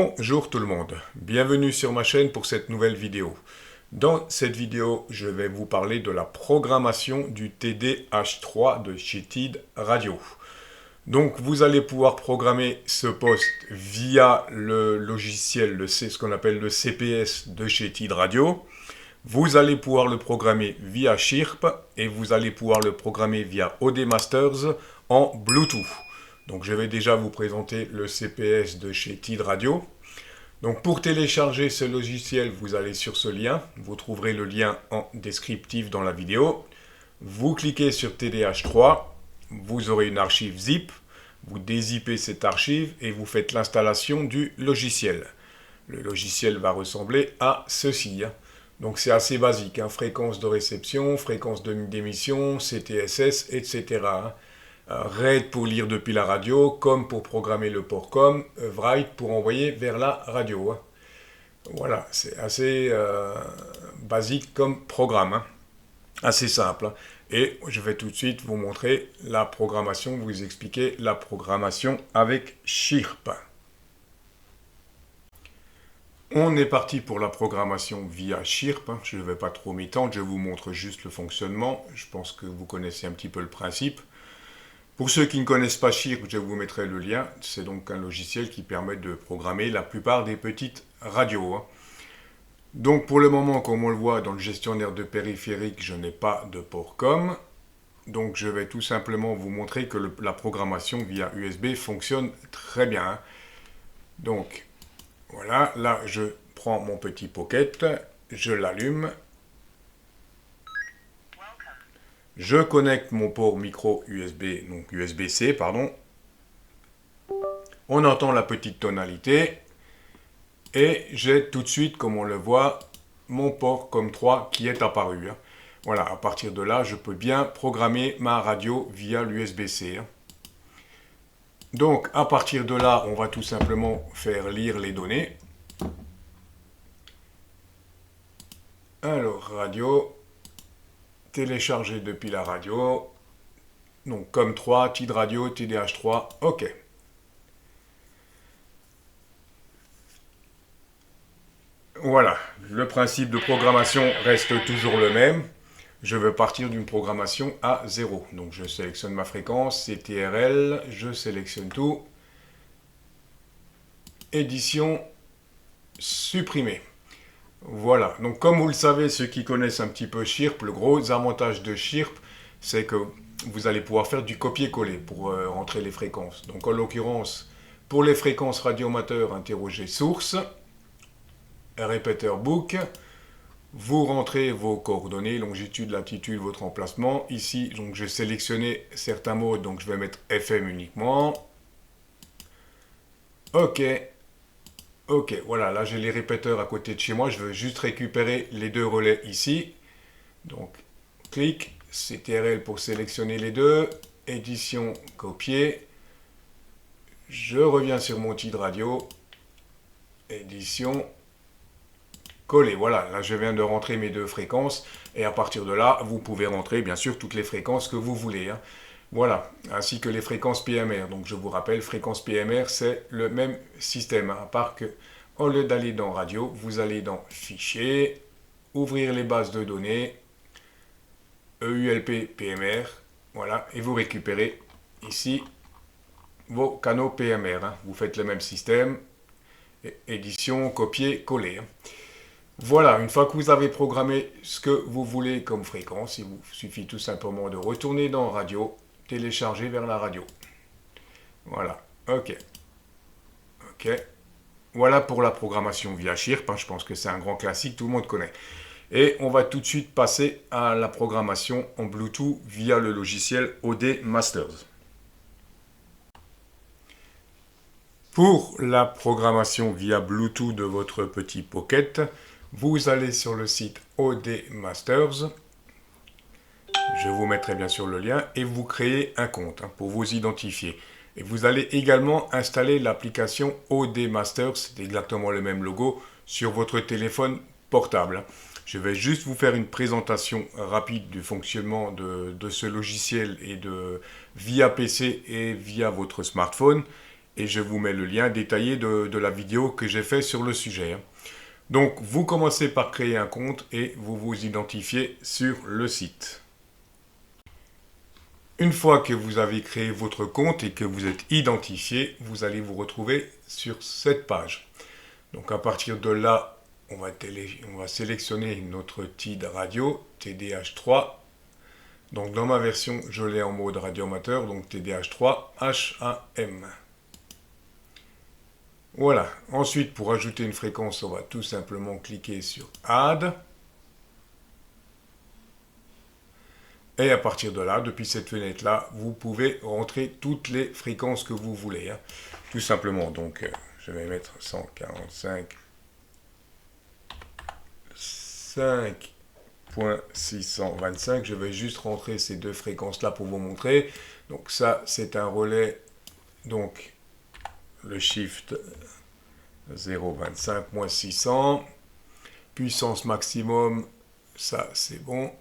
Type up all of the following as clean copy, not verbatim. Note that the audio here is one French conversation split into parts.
Bonjour tout le monde, bienvenue sur ma chaîne pour cette nouvelle vidéo. Dans cette vidéo, je vais vous parler de la programmation du TDH3 de chez TID Radio. Donc vous allez pouvoir programmer ce poste via le logiciel, ce qu'on appelle le CPS de chez TID Radio. Vous allez pouvoir le programmer via Chirp et vous allez pouvoir le programmer via AudioMasters en Bluetooth. Donc je vais déjà vous présenter le CPS de chez TID Radio. Donc pour télécharger ce logiciel, vous allez sur ce lien. Vous trouverez le lien en descriptif dans la vidéo. Vous cliquez sur TDH3. Vous aurez une archive zip. Vous dézippez cette archive et vous faites l'installation du logiciel. Le logiciel va ressembler à ceci. Donc c'est assez basique. Fréquence de réception, fréquence d'émission, CTSS, etc. RAID pour lire depuis la radio, COM pour programmer le port COM, write pour envoyer vers la radio. Voilà, c'est assez basique comme programme, assez simple. Et je vais tout de suite vous montrer la programmation, vous expliquer la programmation avec Chirp. On est parti pour la programmation via Chirp. Je ne vais pas trop m'étendre, je vous montre juste le fonctionnement. Je pense que vous connaissez un petit peu le principe. Pour ceux qui ne connaissent pas Chirp, je vous mettrai le lien. C'est donc un logiciel qui permet de programmer la plupart des petites radios. Donc pour le moment, comme on le voit dans le gestionnaire de périphérique, je n'ai pas de port COM. Donc je vais tout simplement vous montrer que la programmation via USB fonctionne très bien. Donc voilà, là je prends mon petit Pocket, je l'allume. Je connecte mon port micro USB, donc USB-C, pardon. On entend la petite tonalité. Et j'ai tout de suite, comme on le voit, mon port COM3 qui est apparu. Voilà, à partir de là, je peux bien programmer ma radio via l'USB-C. Donc, à partir de là, on va tout simplement faire lire les données. Alors, radio... télécharger depuis la radio, donc COM3, TID Radio, TDH3, OK. Voilà, le principe de programmation reste toujours le même. Je veux partir d'une programmation à 0. Donc je sélectionne ma fréquence, CTRL, je sélectionne tout. Édition, supprimer. Voilà, donc comme vous le savez, ceux qui connaissent un petit peu Chirp, le gros avantage de Chirp, c'est que vous allez pouvoir faire du copier-coller pour rentrer les fréquences. Donc en l'occurrence, pour les fréquences radioamateurs, interrogez source, répéteur book, vous rentrez vos coordonnées, longitude, latitude, votre emplacement. Ici, donc j'ai sélectionné certains modes, donc je vais mettre FM uniquement. OK. Ok, voilà, là j'ai les répéteurs à côté de chez moi, je veux juste récupérer les deux relais ici. Donc, clic, CTRL pour sélectionner les deux, édition, copier. Je reviens sur mon TID Radio, édition, coller. Voilà, là je viens de rentrer mes deux fréquences, et à partir de là, vous pouvez rentrer bien sûr toutes les fréquences que vous voulez. Voilà, ainsi que les fréquences PMR. Donc je vous rappelle, fréquence PMR, c'est le même système, à part que au lieu d'aller dans Radio, vous allez dans Fichier, ouvrir les bases de données, EULP PMR, voilà, et vous récupérez ici vos canaux PMR. Vous faites le même système, édition, copier, coller. Voilà, une fois que vous avez programmé ce que vous voulez comme fréquence, il vous suffit tout simplement de retourner dans Radio, télécharger vers la radio. Voilà, OK. OK. Voilà pour la programmation via Chirp. Je pense que c'est un grand classique, tout le monde connaît. Et on va tout de suite passer à la programmation en Bluetooth via le logiciel AudioMasters. Pour la programmation via Bluetooth de votre petit Pocket, vous allez sur le site AudioMasters. Je vous mettrai bien sûr le lien et vous créez un compte pour vous identifier. Et vous allez également installer l'application AudioMasters, c'est exactement le même logo, sur votre téléphone portable. Je vais juste vous faire une présentation rapide du fonctionnement de ce logiciel et via PC et via votre smartphone. et je vous mets le lien détaillé de la vidéo que j'ai fait sur le sujet. Donc vous commencez par créer un compte et vous vous identifiez sur le site. Une fois que vous avez créé votre compte et que vous êtes identifié, vous allez vous retrouver sur cette page. Donc à partir de là, on va sélectionner notre TID radio, TDH3. Donc dans ma version, je l'ai en mode radio amateur, donc TDH3 HAM. Voilà. Ensuite, pour ajouter une fréquence, on va tout simplement cliquer sur Add. Et à partir de là, depuis cette fenêtre-là, vous pouvez rentrer toutes les fréquences que vous voulez. Tout simplement. Donc, je vais mettre 145, 5.625. Je vais juste rentrer ces deux fréquences-là pour vous montrer. Donc ça, c'est un relais. Donc, le shift 0.25 moins 600. Puissance maximum, ça c'est bon.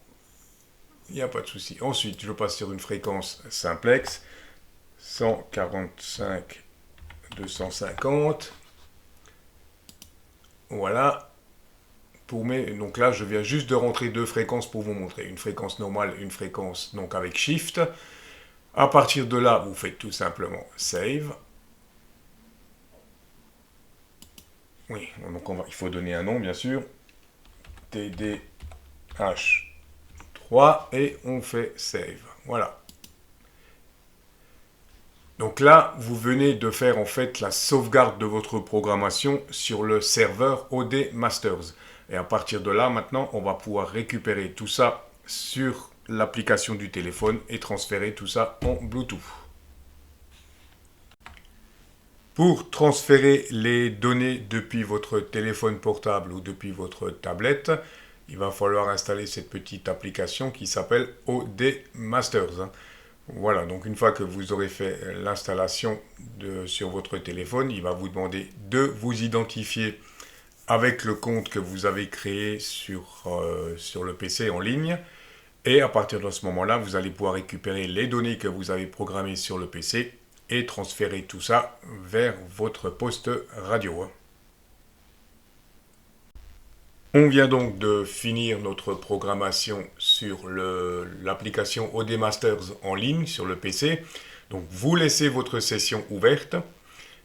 Il n'y a pas de souci. Ensuite, je passe sur une fréquence simplex. 145, 250. Voilà. Donc là, je viens juste de rentrer deux fréquences pour vous montrer. Une fréquence normale, une fréquence donc avec Shift. À partir de là, vous faites tout simplement Save. Oui, donc il faut donner un nom, bien sûr. TDH3 et on fait Save. Voilà. Donc là, vous venez de faire en fait la sauvegarde de votre programmation sur le serveur OD Masters. Et à partir de là, maintenant, on va pouvoir récupérer tout ça sur l'application du téléphone et transférer tout ça en Bluetooth. Pour transférer les données depuis votre téléphone portable ou depuis votre tablette, il va falloir installer cette petite application qui s'appelle OD Masters. Voilà, donc une fois que vous aurez fait l'installation sur votre téléphone, il va vous demander de vous identifier avec le compte que vous avez créé sur le PC en ligne. Et à partir de ce moment-là, vous allez pouvoir récupérer les données que vous avez programmées sur le PC et transférer tout ça vers votre poste radio. On vient donc de finir notre programmation sur l'application OD Masters en ligne sur le PC. Donc vous laissez votre session ouverte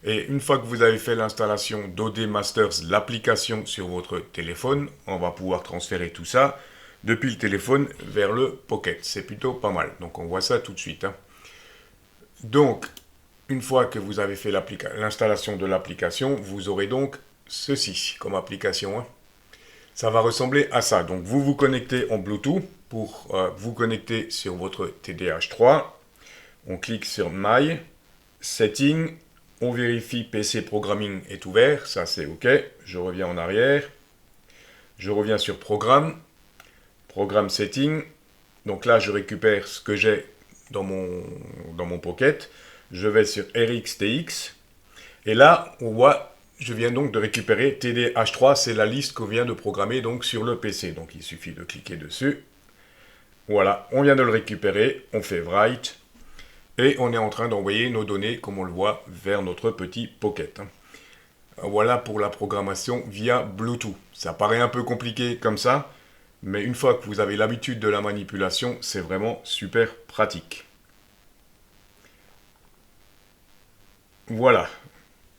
et une fois que vous avez fait l'installation d'OD Masters, l'application sur votre téléphone, on va pouvoir transférer tout ça depuis le téléphone vers le Pocket. C'est plutôt pas mal. Donc on voit ça tout de suite. Donc une fois que vous avez fait l'installation de l'application, vous aurez donc ceci comme application. Ça va ressembler à ça. Donc, vous vous connectez en Bluetooth pour vous connecter sur votre TDH3. On clique sur My, Setting. On vérifie PC Programming est ouvert. Ça, c'est OK. Je reviens en arrière. Je reviens sur Programme. Programme Setting. Donc là, je récupère ce que j'ai dans mon Pocket. Je vais sur RxTX. Et là, on voit... Je viens donc de récupérer TDH3, c'est la liste qu'on vient de programmer donc sur le PC. Donc il suffit de cliquer dessus. Voilà, on vient de le récupérer, on fait Write, et on est en train d'envoyer nos données, comme on le voit, vers notre petit Pocket. Voilà pour la programmation via Bluetooth. Ça paraît un peu compliqué comme ça, mais une fois que vous avez l'habitude de la manipulation, c'est vraiment super pratique. Voilà,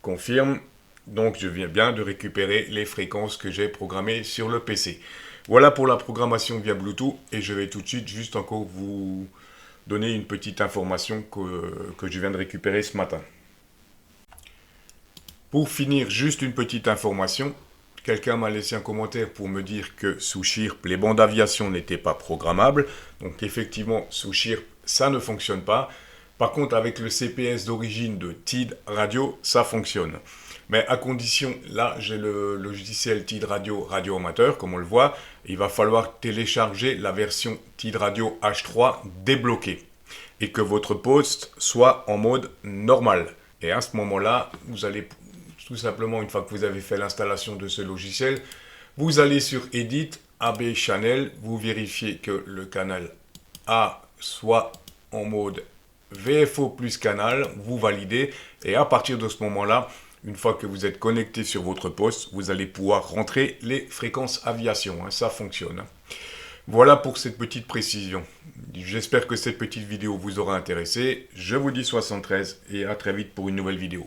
confirme. Donc, je viens bien de récupérer les fréquences que j'ai programmées sur le PC. Voilà pour la programmation via Bluetooth. Et je vais tout de suite juste encore vous donner une petite information que je viens de récupérer ce matin. Pour finir, juste une petite information. Quelqu'un m'a laissé un commentaire pour me dire que sous Chirp, les bandes d'aviation n'étaient pas programmables. Donc, effectivement, sous Chirp, ça ne fonctionne pas. Par contre, avec le CPS d'origine de TID Radio, ça fonctionne. Mais à condition, là, j'ai le logiciel TID Radio Radio Amateur, comme on le voit. Il va falloir télécharger la version TID Radio H3 débloquée. Et que votre poste soit en mode normal. Et à ce moment-là, vous allez tout simplement, une fois que vous avez fait l'installation de ce logiciel, vous allez sur Edit, AB Channel, vous vérifiez que le canal A soit en mode VFO plus canal, vous validez et à partir de ce moment-là, une fois que vous êtes connecté sur votre poste, vous allez pouvoir rentrer les fréquences aviation, ça fonctionne. Voilà pour cette petite précision. J'espère que cette petite vidéo vous aura intéressé. Je vous dis 73 et à très vite pour une nouvelle vidéo.